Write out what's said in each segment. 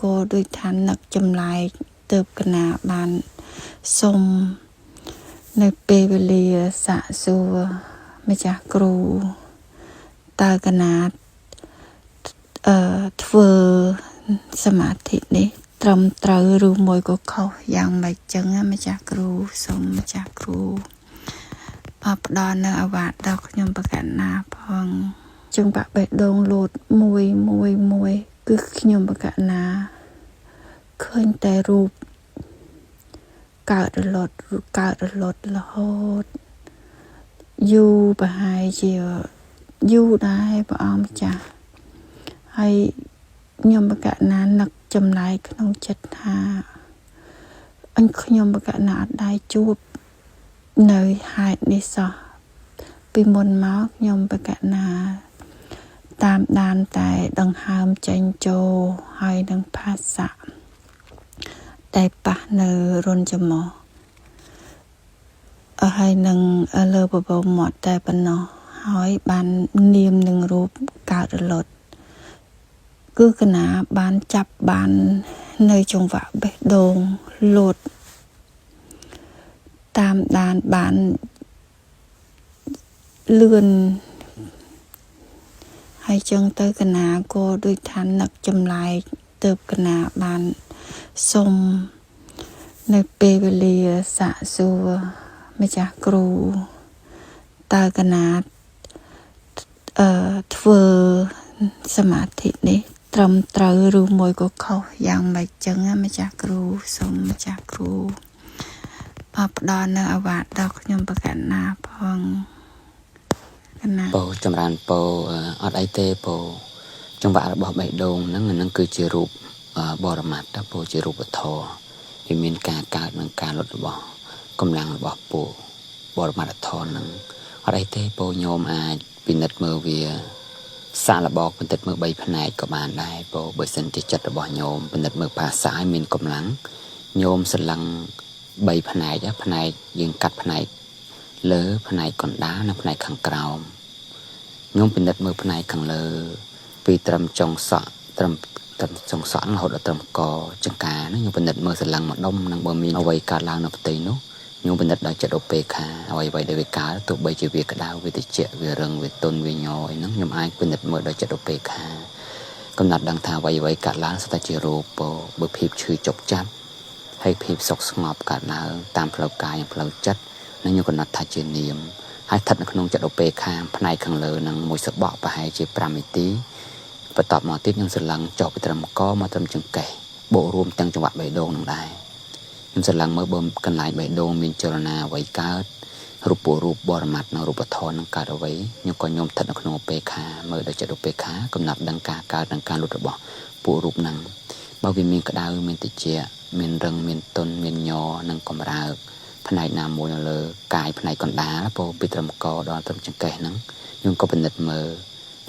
ក៏ដូចថានឹកចម្លែកទៅកណាបានសុំនៅពេលវេលាសាកសួរម្ចាស់គ្រូតើកណាធ្វើសមាធិនេះត្រឹមត្រូវឬមួយក៏ខុសយ៉ាងម៉េចចឹងម្ចាស់គ្រូសូមម្ចាស់គ្រូផ្ដល់នៅអាវាតដល់ខ្ញុំបកណាផងចង្វាក់បេះដូងលោតមួយគឺខ្ញុំបកណាឃើញតែរូបកើតរលត់រហូតយូរប្រហែលជាយូរដែរព្រះអង្គម្ចាស់ហើយខ្ញុំបកណានឹកចម្លែកក្នុងចិត្តថាខ្ញុំបកណាអត់ដែរជួបនៅហេតុនេះសោះពីមុនមកខ្ញុំបកណាតាមដានតែដង្ហើមចេញចូលហើយនឹងផាសៈតែប៉ះនៅរុនច្រមុះហើយនឹងលើបបោមាត់តែប៉ុណ្ណោះហើយបាននាមនឹងរូបកើតរលត់គឺកណាបានចាប់បាននៅចង្វាក់បេះដូងលោតតាមដានបានលឿនហើយចឹងទៅកណាក៏ដូចថានឹកចម្លែកទៅកណាបានសុំនៅពេលវេលាសាកសួរម្ចាស់គ្រូតើកណាធ្វើសមាធិនេះត្រឹមត្រូវឬមួយក៏ខុសយ៉ាងម៉េចចឹងម្ចាស់គ្រូសូមម្ចាស់គ្រូផ្ដល់នៅអាវាតដល់ខ្ញុំបកណាផងកណាពោចម្រើនពោអត់អីទេពោចង្វាក់របស់បេះដូងហ្នឹងគឺជារូបបរមត្តពោជារូបធម៌វាមានការកើតនិងការលុតរបស់កម្លាំងរបស់ពោបរមត្តធម៌ហ្នឹងអត់អីទេពោញោមអាចពិនិត្យមើលវាសាកល្បងពិនិត្យមើល3ផ្នែកក៏បានដែរពោបើសិនជាចិត្តរបស់ញោមពិនិត្យមើលភាសាឲ្យមានកម្លាំងញោមស្រឡឹង3ផ្នែកផ្នែកយើងកាត់ផ្នែកលើផ្នែកកណ្ដាលនិងផ្នែកខាងក្រោមញោមពិនិត្យមើលផ្នែកខាងលើពីត្រឹមចុងសក់ត្រឹមចុងសក់រហូតដល់ត្រឹមកចង្កាណាញោមពិនិត្យមើលស្រឡឹងម្ដុំនិងបើមានអ្វីកើតឡើងនៅផ្ទៃនោះញោមពិនិត្យដល់ចិត្តឧបេក្ខាអ្វីដែលវាកើតទោះបីជាវាក្តៅវាត្រជាក់វារឹងវាទន់វាញយអីហ្នឹងខ្ញុំអាចពិនិត្យមើលដល់ចិត្តឧបេក្ខាកំណត់ដឹងថាអ្វីកើតឡើងសុទ្ធតែជារូបបើភាពឈឺចុកចាប់ហើយភាពសុខស្ងប់កើតឡើងតាមផ្លូវកាយនិងផ្លូវចិត្តនិងខ្ញុំកំណត់ថាជានាមហើយស្ថិតនៅក្នុងចិត្តឧបេក្ខាផ្នែកខាងលើនឹងមួយសបកប្រហែលជា5នាទីបន្ទាប់មកទៀតខ្ញុំស្រឡឹងចុះពីត្រឹមកមកត្រឹមចង្កេះបូករួមទាំងចង្វាក់បេះដូងនឹងដែរខ្ញុំស្រឡឹងមើលបើកន្លែងបេះដូងមានចលនាអ្វីកើតរូបបរមត្តនិងរូបធម៌នឹងកើតអ្វីខ្ញុំស្ថិតនៅក្នុងឧបេក្ខាមើលដល់ចិត្តឧបេក្ខាកំណត់ដឹងការកើតនិងការលុតរបស់ពួករូបហ្នឹងបើវាមានក្តៅមានត្រជាក់មានរឹងមានទន់មានញយនិងកម្រើកផ្នែកណាមួយនៅលើកាយផ្នែកកណ្ដាលពោពីត្រឹមកដល់ត្រឹមចង្កេះហ្នឹងខ្ញុំក៏ពិនិត្យមើល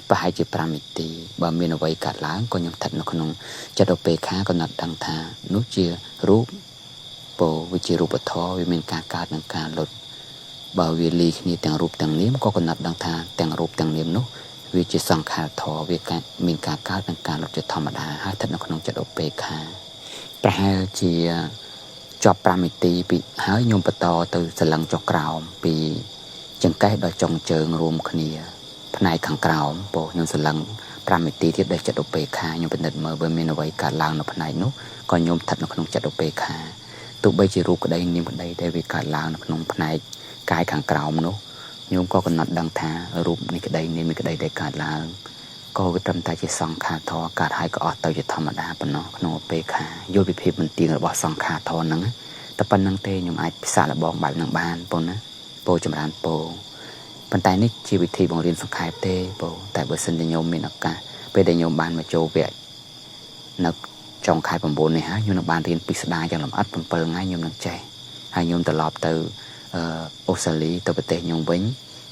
ប្រហែលជា5នាទីបើមានអ្វីកើតឡើងក៏ខ្ញុំស្ថិតនៅក្នុងចិត្តឧបេក្ខាកំណត់ដឹងថានោះជារូបពោវាជារូបធម៌វាមានការកើតនិងការលុតបើវាលីគ្នាទាំងរូបទាំងនាមក៏កំណត់ដឹងថាទាំងរូបទាំងនាមនោះវាជាសង្ខារធម៌វាមានការកើតនិងការលុតជាធម្មតាហើយស្ថិតនៅក្នុងចិត្តឧបេក្ខាប្រហែលជាជាប់5នាទីពីហើយខ្ញុំបន្តទៅស្រឡឹងចុះក្រោមពីចង្កេះដល់ចុងជើងរួមគ្នាផ្នែកខាងក្រោមពោខ្ញុំស្រឡឹង5នាទីទៀតដល់ចិត្តឧបេក្ខាខ្ញុំពិនិត្យមើលបើមានអ្វីកើតឡើងនៅផ្នែកនោះក៏ខ្ញុំស្ថិតនៅក្នុងចិត្តឧបេក្ខាទោះបីជារូបក្តីនាមក្តីដែលវាកើតឡើងនៅក្នុងផ្នែកកាយខាងក្រោមនោះខ្ញុំក៏កំណត់ដឹងថារូបនេះក្តីនាមនេះក្តីដែលកើតឡើងក៏វាត្រឹមតែជាសង្ខារធម៌កើតហើយក៏អស់ទៅជាធម្មតាប៉ុណ្ណោះក្នុងឧបេក្ខាយល់ពីភាពមិនទៀងរបស់សង្ខារធម៌ហ្នឹងតែប៉ុណ្្នឹងទេខ្ញុំអាចពិសាលបងបែបហ្នឹងបានប៉ុណ្ណាពោចម្រើនពោប៉ុន្តែនេះជាវិធីបង្រៀនសង្ខេបទេពោតែបើសិនជាញោមមានឱកាសពេលដែលញោមបានមកចូលវគ្គនៅចុងខែ9នេះហើយខ្ញុំនឹងបានរៀនពិស្ដារយ៉ាងលម្អិត7ថ្ងៃខ្ញុំនឹងចេះហើយខ្ញុំត្រឡប់ទៅអូស្ត្រាលីទៅប្រទេសខ្ញុំវិញ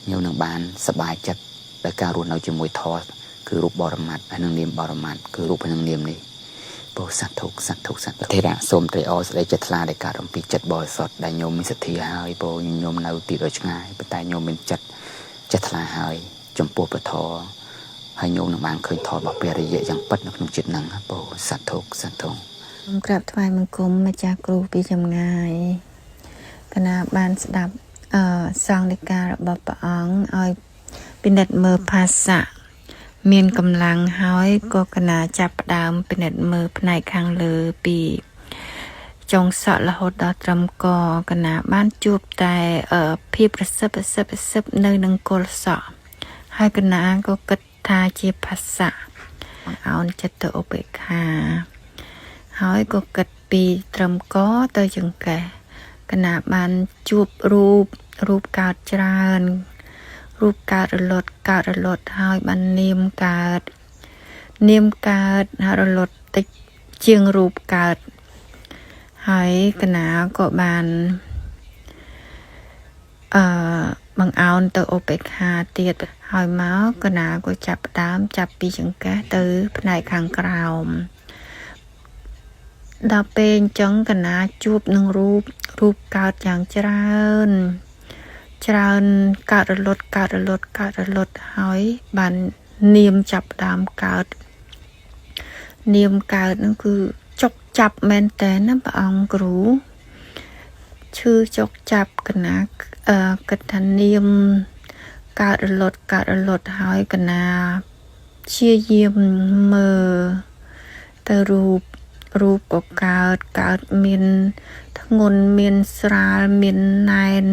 ខ្ញុំនឹងបានសប្បាយចិត្តដោយការរស់នៅជាមួយធម៌គឺរូបបរមត្តហើយនឹងនាមបរមត្តគឺរូបហើយនឹងនាមនេះពោសត្វធុធេរៈសូមត្រេកអរសេចក្តីចិត្តថ្លាដែលកើតអំពីចិត្តបរិសុទ្ធដែលញោមមានសទ្ធាហើយពោញោមនៅទីដ៏ឆ្ងាយប៉ុន្តែញោមមានចិត្តថ្លាហើយចំពោះពធ ហើយញោមនឹងបានឃើញថតរបស់ព្រះរាជាយ៉ាងពិតនៅក្នុងចិត្តហ្នឹងពោសាធុសាធុ ខ្ញុំក្រាបថ្វាយបង្គំម្ចាស់គ្រូពីចម្ងាយកណាបានស្ដាប់សង្ឃដីការបស់ព្រះអង្គឲ្យពិនិត្យមើលភាសាមានកម្លាំងហើយក៏កណាចាប់ផ្ដើមពិនិត្យមើលផ្នែកខាងលើពីចុងសក់រហូតដល់ត្រឹមកកណាបានជួបតែភាពប្រសិទ្ធនៅនឹងគល់សក់ហើយកណាក៏គិតថាជាភាសាអោនចិត្តទៅឧបេក្ខាហើយក៏គិតពីត្រឹមកទៅចង្កេះកណាបានជួបរូបកើតច្រើនរូបកើតរលត់ហើយបាននាមកើតហើយរលត់តិចជាងរូបកើតហើយកណាក៏បានបង្អោនទៅឧបេក្ខាទៀតហើយមកកណាក៏ចាប់ពីចង្កេះទៅផ្នែកខាងក្រោមដល់ពេលអញ្ចឹងកណាជួបនឹងរូបកើតយ៉ាងច្រើនកើតរលត់ហើយបាននាមចាប់ដើមកើតនាមកើតហ្នឹងគឺចុកចាប់មែនតើណាព្រះអង្គគ្រូឈឺចុកចាប់កណាគិតថានាមកើតរលត់ហើយកណាព្យាយាមមើលទៅរូបក៏កើតមានធ្ងន់មានស្រាលមានណែន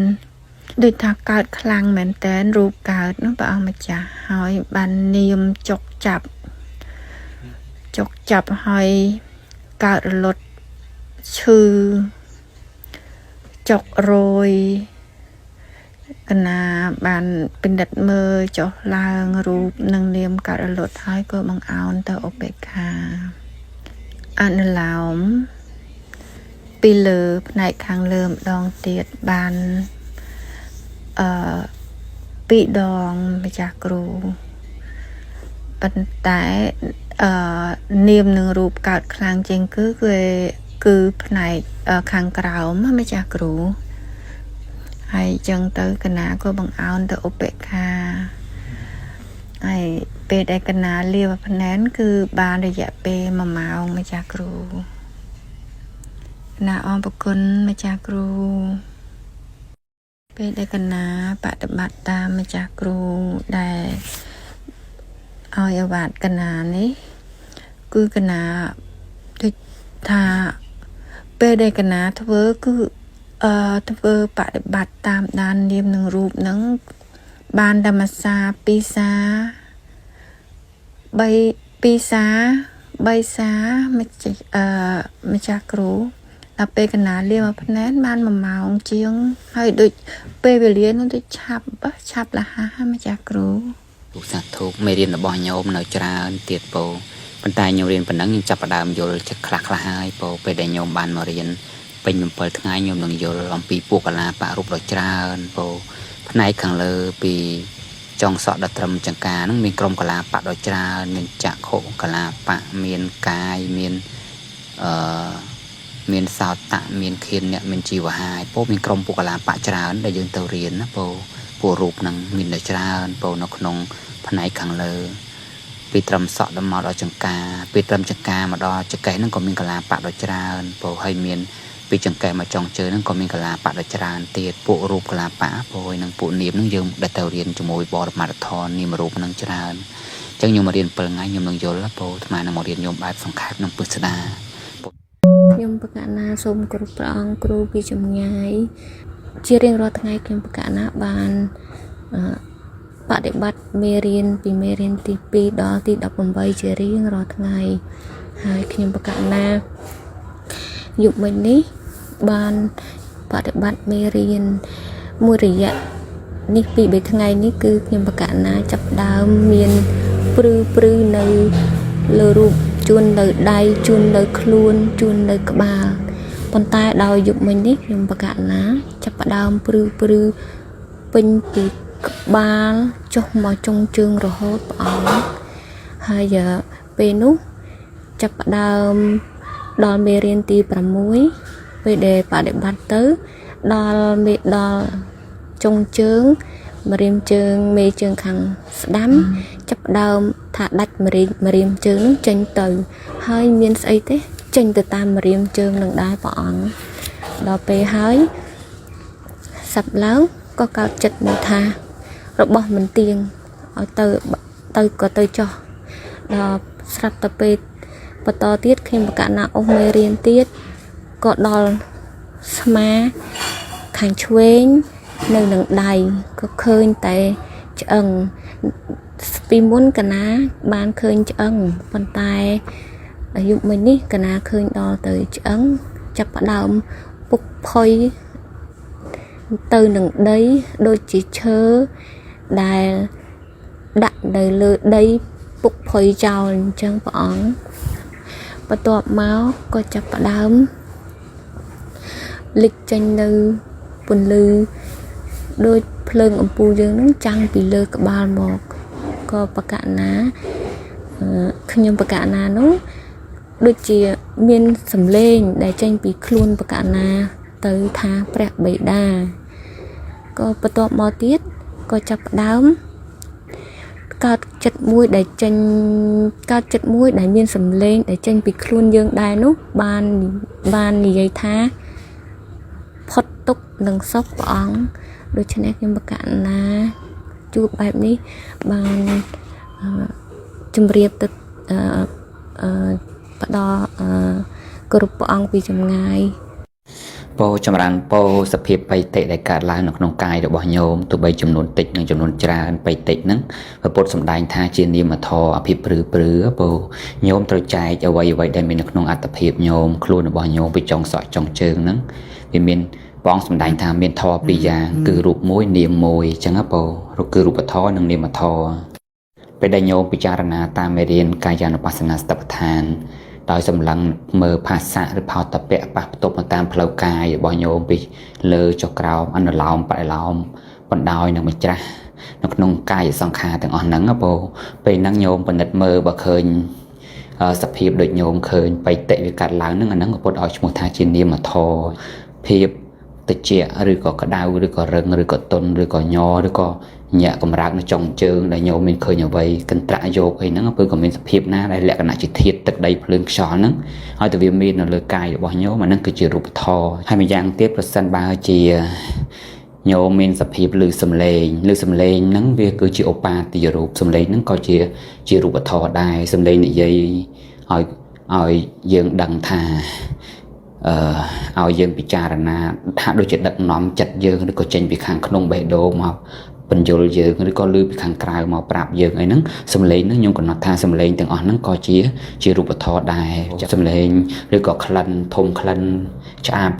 ដូចថាកើតខ្លាំងមែនតើរូបកើតនោះព្រះអង្គម្ចាស់ហើយបាននាមចុកចាប់ហើយកើតរលត់ឈឺចុករយកណាបានពិនិត្យមើលចុះឡើងរូបនឹងនាមកើតរលត់ហើយក៏បង្អោនទៅឧបេក្ខាអនុឡោមពីលើផ្នែកខាងលើម្ដងទៀតបាន2 ដងម្ចាស់គ្រូប៉ុន្តែនាមនឹងរូបកើតខ្លាំងជាងគឺផ្នែកខាងក្រោមម្ចាស់គ្រូហើយចឹងទៅកណាក៏បង្អោនទៅឧបេក្ខាហើយពេលដែលកណាលាវភ្នែនគឺបានរយៈពេល1 ម៉ោងម្ចាស់គ្រូណាអរគុណម្ចាស់គ្រូពេលដែលកណាបដិបត្តិតាមម្ចាស់គ្រូដែលឲ្យអាវាតកណានេះគឺកណាដូចថាពេលដែលកណាធ្វើគឺធ្វើបដិបត្តិតាមដាននាមនឹងរូបនឹងបានតែមួយសា2សា3សាម្ចាស់គ្រូដល់ពេលកណាលាមកភ្នែនបាន1 ម៉ោងជាងហើយដូចពេលវេលានោះដូចឆាប់លះម្ចាស់គ្រូពុសាធុមេរៀនរបស់ញោមនៅច្រើនទៀតពោប៉ុន្តែញោមរៀនប៉ុណ្ណឹងខ្ញុំចាប់ផ្ដើមយល់ចិត្តខ្លះហើយពោពេលដែលញោមបានមករៀនពេញ7 ថ្ងៃញោមនឹងយល់អំពីពួកកលាបៈរូបដ៏ច្រើនពោផ្នែកខាងលើពីចុងសក់ដល់ត្រឹមចង្កាហ្នឹងមានក្រុមកលាបៈដ៏ច្រើនមានចក្ខុកលាបៈមានកាយមានសោតៈមានខៀនអ្នកមានជីវហាយពោមានក្រុមពួកកលាបៈច្រើនដែលយើងទៅរៀនណាពោពួករូបហ្នឹងមានតែច្រើនពោនៅក្នុងផ្នែកខាងលើពីត្រឹមសក់ដល់មកដល់ចង្កាពីត្រឹមចង្កាមកដល់ចង្កេះហ្នឹងក៏មានកលាបៈដ៏ច្រើនពោហើយមានពីចង្កេះមកចុងជើងហ្នឹងក៏មានកលាបៈដ៏ច្រើនទៀតពួករូបកលាបៈពោហើយនឹងពួកនាមហ្នឹងយើងដែលទៅរៀនជាមួយបរមត្ថធននាមរូបហ្នឹងច្រើនអញ្ចឹងខ្ញុំមករៀន7 ថ្ងៃខ្ញុំនឹងយល់ពោអាត្មានឹងមករៀនខ្ញុំបែបសង្ខេបនិងពិស្ដាខ្ញុំបកណាសូមគោរពព្រះអង្គគ្រូពីចម្ងាយជារៀងរាល់ថ្ងៃខ្ញុំបកណាបានបដិបត្តិមេរៀនពីមេរៀនទី2ដល់ទី18ជារៀងរាល់ថ្ងៃហើយខ្ញុំបកណាយុគមិញនេះបានបដិបត្តិមេរៀនមួយរយៈនេះពី3 ថ្ងៃនេះគឺខ្ញុំបកណាចាប់ដើមមានព្រឺនៅលើរូបជួននៅដៃជួននៅខ្លួនជួននៅក្បាលប៉ុន្តែដោយយុគមិញនេះខ្ញុំបកណាចាប់ដើមព្រឺពេញពីក្បាលចុះមកចុងជើងរហូតព្រះអង្គហើយពេលនោះចាប់ដើមដល់មេរៀនទី6ពេលដែលបដិបត្តិទៅដល់ចុងជើង ម្រាមជើងមេជើងខាងស្ដាំចាប់ដើមថាដាច់ម្រាមជើងនឹងចេញទៅហើយមានស្អីទេចេញទៅតាមម្រាមជើងនឹងដែរព្រះអង្គដល់ពេលហើយសັບឡើងក៏កើតចិត្តមួយថារបស់មិនទៀងឲ្យទៅក៏ទៅចោះដល់ស្រាប់តែពេលបន្តទៀតខ្ញុំបកណាអស់មេរៀនទៀតក៏ដល់ស្មាខាងឆ្វេងនៅនឹងដៃក៏ឃើញតែឆ្អឹងពីមុនកណាបានឃើញឆ្អឹងប៉ុន្តែអាយុមិញនេះកណាឃើញដល់ទៅឆ្អឹងចាប់ផ្ដើមពុកផុយទៅនឹងដីដូចជាឈើដែលដាក់នៅលើដីពុកផុយចោលអញ្ចឹងព្រះអង្គបន្ទាប់មកក៏ចាប់ផ្ដើមលេចចេញនៅពន្លឺដូចភ្លើងអំពូលយើងនឹងចាំងពីលើក្បាលមកក៏បកណាខ្ញុំបកណានោះដូចជាមានសម្លេងដែលចេញពីខ្លួនបកណាទៅថាព្រះបិតាក៏បន្ទាប់មកទៀតក៏ចាប់ផ្ដើមកើតចិត្តមួយដែលមានសម្លេងដែលចេញពីខ្លួនយើងដែរនោះបាននិយាយថាផុតទុក្ខនឹងសុខព្រះអង្គដូច្នេះខ្ញុំបកណាជួបបែបនេះបានជម្រាបទៅផ្ដល់គ្រប់ព្រះអង្គពីចម្ងាយពោចម្រើនពោសភាពបៃតិដែលកើតឡើងនៅក្នុងកាយរបស់ញោមទោះបីចំនួនតិចនិងចំនួនច្រើនបៃតិហ្នឹងព្រះពុទ្ធសម្ដែងថាជានាមធម៌អភិព្រឺពោញោមត្រូវចែកអ្វីដែលមាននៅក្នុងអត្តភាពញោមខ្លួនរបស់ញោមពីចុងសក់ចុងជើងហ្នឹងវាមានបងសម្ដែងថាមានធម៌ពីរយ៉ាងគឺរូបមួយនាមមួយអញ្ចឹងពោគឺរូបធម៌និងនាមធម៌ពេលដែលញោមពិចារណាតាមមេរៀនកាយានុបស្សនាសតិប្បដ្ឋានដោយសម្លឹងមើលភាសាឬផោតពៈប៉ះផ្ទប់តាមផ្លូវកាយរបស់ញោមពីលើចុះក្រោមអនុឡោមបរិឡោមបណ្ដោយនឹងម្ចាស់នៅក្នុងកាយសង្ខារទាំងអស់ហ្នឹងពោពេលហ្នឹងញោមពិនិត្យមើលបើឃើញសភាពដូចញោមឃើញបៃតិវាកាត់ឡើងហ្នឹងអាហ្នឹងពុទ្ធឲ្យឈ្មោះថាជានាមធម៌ភាពតិចឬក៏ក្តៅឬក៏រឹងឬក៏ទន់ឬក៏ញ័រឬក៏ញាក់កម្រើកនៅចុងជើងដែលញោមមានឃើញអ្វីកន្ត្រាក់យកអីហ្នឹងគឺក៏មានសភាពណាដែលលក្ខណៈជាធាតុទឹកដីភ្លើងខ្យល់ហ្នឹងហើយតែវាមាននៅលើកាយរបស់ញោមអាហ្នឹងគឺជារូបធម៌ហើយម្យ៉ាងទៀតប្រសិនបើជាញោមមានសភាពឮសំឡេងហ្នឹងវាគឺជាឧបាទាយរូបសំឡេងហ្នឹងក៏ជារូបធម៌ដែរសំឡេងនិយាយឲ្យយើងដឹងថាឲ្យយើងពិចារណាថាដូចជាដឹកនាំចិត្តយើងឬក៏ចេញពីខាងក្នុងបេះដូងមកបញ្យលយើងឬក៏លើពីខាងក្រៅមកប្រាប់យើងអីហ្នឹងសំឡេងហ្នឹងខ្ញុំកំណត់ថាសំឡេងទាំងអស់ហ្នឹងក៏ជារូបធម៌ដែរសំឡេងឬក៏ក្លិនធំក្លិនឆ្អាប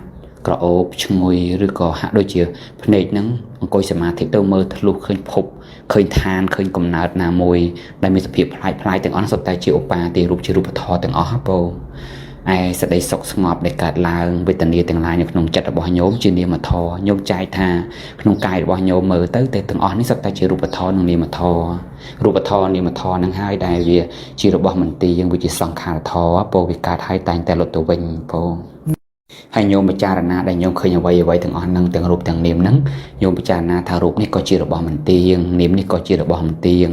ក្រអូបឈ្ងុយឬក៏ហាក់ដូចជាភ្នែកហ្នឹងអង្គុយសមាធិទៅមើលធ្លុះឃើញភពឃើញឋានឃើញកំណើតណាមួយដែលមានសភាពប្លែកទាំងអស់សុទ្ធតែជាឧបាទាយរូបជារូបធម៌ទាំងអស់ពោឯសេចក្តីសុខស្ងប់ដែលកើតឡើងវេទនាទាំងឡាយនៅក្នុងចិត្តរបស់ញោមជានាមធម៌ញោមចែកថាក្នុងកាយរបស់ញោមមើលទៅទាំងអស់នេះសុទ្ធតែជារូបធម៌និងនាមធម៌រូបធម៌នាមធម៌ហ្នឹងហើយដែលវាជារបស់មន្ទីរយើងវាជាសង្ខារធម៌ពោវាកើតហើយតែងតែលុតទៅវិញពោហើយញោមពិចារណាដែលញោមឃើញអ្វីទាំងអស់ហ្នឹងទាំងរូបទាំងនាមហ្នឹងញោមពិចារណាថារូបនេះក៏ជារបស់មន្ទីរនាមនេះក៏ជារបស់មន្ទីរ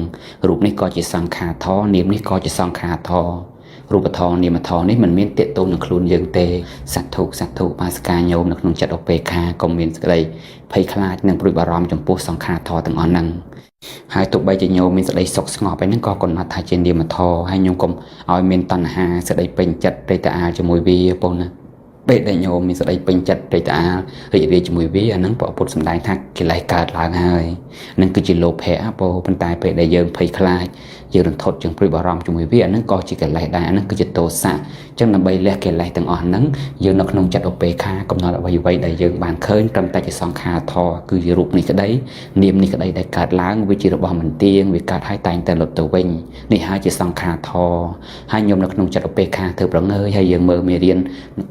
រូបនេះក៏ជាសង្ខារធម៌នាមនេះក៏ជាសង្ខារធម៌រូបធម៌នាមធម៌នេះមិនមានតេតូននឹងខ្លួនយើងទេសត្វធុបាសកាញោមនៅក្នុងចិត្តឧបេក្ខាក៏មានសេចក្តីភ័យខ្លាចនិងព្រួយបារម្ភចំពោះសង្ខារធម៌ទាំងអស់ហ្នឹងហើយទោះបីជាញោមមានសេចក្តីសុខស្ងប់ឯហ្នឹងក៏កំណត់ថាជានាមធម៌ហើយញោមកុំឲ្យមានតណ្ហាសេចក្តីពេញចិត្តត្រេកតាអាលជាមួយវាប៉ុណ្ណាពេលដែលញោមមានសេចក្តីពេញចិត្តត្រេកតាអាលរីករាយជាមួយវាអាហ្នឹងព្រះពុទ្ធសម្ដែងថាកិលេសកើតឡើងហើយហ្នឹងគឺជាលោភៈប៉ុន្តែពេលដែលយើងភ័យខ្លាចយើងរន្ធត់ជាងព្រួយបារម្ភជាមួយវាអាហ្នឹងក៏ជាកិលេសដែរអាហ្នឹងគឺជាទោសៈអញ្ចឹងដើម្បីលះកិលេសទាំងអស់ហ្នឹងយើងនៅក្នុងចិត្តឧបេក្ខាកំណត់អ្វីដែលយើងបានឃើញត្រឹមតែជាសង្ខារធម៌គឺជារូបនេះក្តីនាមនេះក្តីដែលកើតឡើងវាជារបស់មិនទៀងវាកើតហើយតែងតែលុតទៅវិញនេះហើយជាសង្ខារធម៌ហើយញោមនៅក្នុងចិត្តឧបេក្ខាធ្វើប្រងើយហើយយើងមើលមេរៀន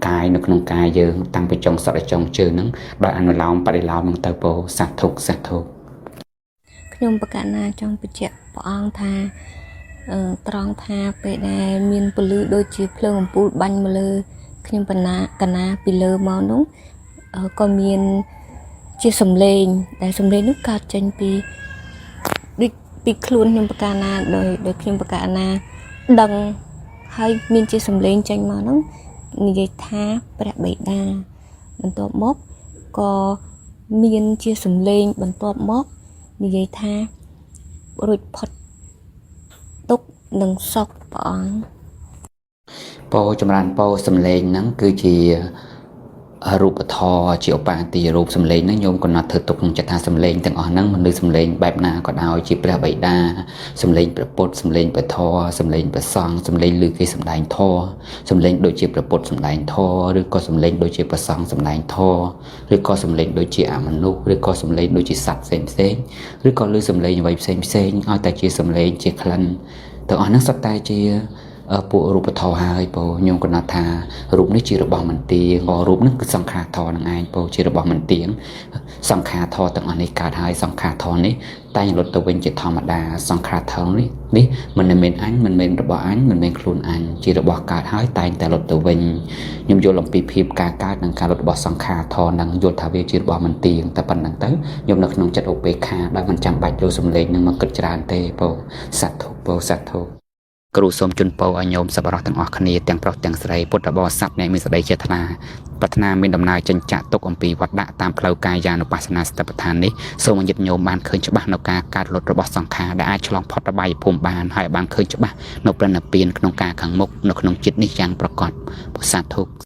កាយនៅក្នុងកាយយើងតាំងពីចុងសក់ដល់ចុងជើងហ្នឹងដោយអនុឡោមបរិឡោមហ្នឹងទៅពោសត្វធុខ្ញុំបកណាចង់បញ្ជាក់ព្រះអង្គថាត្រង់ថាពេលដែលមានពលឺដូចជាភ្លើងអំពូលបាញ់មកលើខ្ញុំកណាពីលើមកនោះក៏មាន ជាសំឡេងដែលសំឡេងនោះកើតចេញពីខ្លួនខ្ញុំបកាណាដោយខ្ញុំបកាណាដឹងហើយមានជាសំឡេងចេញមកហ្នឹងនិយាយថាព្រះបិតាបន្ទាប់មកក៏មានជាសំឡេងបន្ទាប់មកនិយាយថារួចផុតទុកនឹងសុខព្រះអង្គ ពោចម្រើនពោសំឡេងហ្នឹងគឺជារូបធម៌ជាឧបាទារូបសំឡេងហ្នឹងញោមកំណត់ធ្វើទុកក្នុងចិត្តថាសំឡេងទាំងអស់ហ្នឹងមិនលើសំឡេងបែបណាក៏ដោយជាព្រះបិតាសំឡេងព្រះពុទ្ធសំឡេងព្រះធម៌សំឡេងព្រះសង្ឃសំឡេងឮគេសំដែងធម៌សំឡេងដូចជាព្រះពុទ្ធសំដែងធម៌ឬក៏សំឡេងដូចជាព្រះសង្ឃសំដែងធម៌ឬក៏សំឡេងដូចជាអមនុស្សឬក៏សំឡេងដូចជាសត្វផ្សេងឬក៏ឮសំឡេងអ្វីផ្សេងឲ្យតែជាសំឡេងជាក្លិនទាំងអស់ហ្នឹងសុទ្ធតែជាពួករូបធម៌ហើយពោញោមកំណត់ថារូបនេះជារបស់មិនទៀងក៏រូបនេះគឺសង្ខារធម៌នឹងឯងពោជារបស់មិនទៀងសង្ខារធម៌ទាំងអស់នេះកើតហើយសង្ខារធម៌នេះតែងលុតទៅវិញជាធម្មតាសង្ខារធម៌នេះមិនមែនអញមិនមែនរបស់អញមិនមែនខ្លួនអញជារបស់កើតហើយតែងតែលុតទៅវិញខ្ញុំយល់អំពីភាពការកើតនិងការលុតរបស់សង្ខារធម៌នឹងយល់ថាវាជារបស់មិនទៀងតែប៉ុណ្្នឹងទៅខ្ញុំនៅក្នុងចិត្តឧបេក្ខាដែលមិនចាំបាច់យកសំឡេងនឹងមកគិតច្រើនទេពោសត្វធុពោសត្វធុគ្រូសូមជូនពរឲ្យញោមសប្បុរសទាំងអស់គ្នាទាំងប្រុសទាំងស្រីពុទ្ធបរិស័ទអ្នកមានសេចក្តីចេតនាប្រាថ្នាមានដំណើរចិញ្ចាក់ទុកអំពីវត្តដាក់តាមផ្លូវកាយានុបស្សនាសតិប្បដ្ឋាននេះសូមឲ្យញាតិញោមបានឃើញច្បាស់នៅការកើតលុតរបស់សង្ខារដែលអាចឆ្លងផុតរបស់ភូមិបានហើយបានឃើញច្បាស់នៅព្រះនិព្វានក្នុងការខាងមុខនៅក្នុងចិត្តនេះយ៉ាងប្រកបពុទ្ធសាធុ